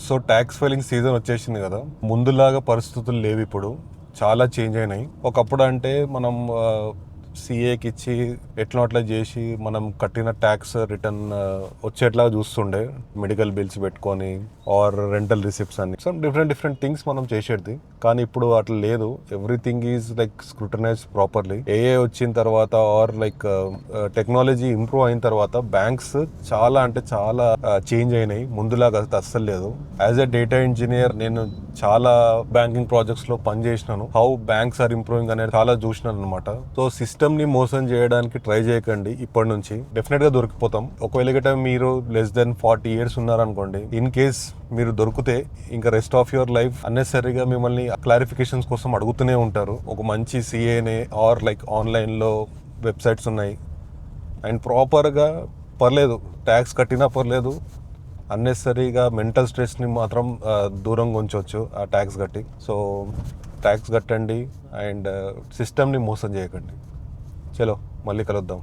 So tax filing season వచ్చేసింది కదా, ముందులాగా పరిస్థితులు లేవు. ఇప్పుడు చాలా చేంజ్ అయినాయి. ఒకప్పుడు అంటే మనం సిఏకి ఇచ్చి ఎట్లా అట్లా చేసి మనం కట్టిన ట్యాక్స్ రిటర్న్ వచ్చేట్లా చూస్తుండే, మెడికల్ బిల్స్ పెట్టుకొని ఆర్ రెంటల్ రిసిప్ట్స్ అని సమ్ డిఫరెంట్ థింగ్స్ మనం చేసేది. కానీ ఇప్పుడు అట్లా లేదు. Everything is like scrutinise properly. ఏఏ వచ్చిన తర్వాత ఆర్ లైక్ టెక్నాలజీ ఇంప్రూవ్ అయిన తర్వాత బ్యాంక్స్ చాలా అంటే చాలా చేంజ్ అయినాయి. ముందులాగా అస్సలు లేదు. యాజ్ ఎ డేటా ఇంజనీర్ నేను చాలా బ్యాంకింగ్ ప్రాజెక్ట్స్ లో పని చేసినాను. హౌ బ్యాంక్స్ ఆర్ ఇంప్రూవింగ్ అనేది చాలా చూసినాను అనమాట. సో సిస్టమ్ ని మోసం చేయడానికి ట్రై చేయకండి. ఇప్పటి నుంచి డెఫినెట్ గా దొరికిపోతాం. ఒకవేళ గట మీరు లెస్ దెన్ 40 years ఉన్నారనుకోండి, ఇన్ కేస్ మీరు దొరికితే ఇంకా రెస్ట్ ఆఫ్ యువర్ లైఫ్ అన్నెసరీగా మిమ్మల్ని క్లారిఫికేషన్స్ కోసం అడుగుతూనే ఉంటారు. ఒక మంచి సిఏనే ఆర్ లైక్ ఆన్లైన్లో వెబ్సైట్స్ ఉన్నాయి అండ్ ప్రాపర్గా పర్లేదు, ట్యాక్స్ కట్టినా పర్లేదు, అన్నెసరీగా మెంటల్ స్ట్రెస్ని మాత్రం దూరంగా ఉంచవచ్చు ఆ ట్యాక్స్ కట్టి. సో ట్యాక్స్ కట్టండి అండ్ సిస్టమ్ని మోసం చేయకండి. చలో మళ్ళీ కలుద్దాం.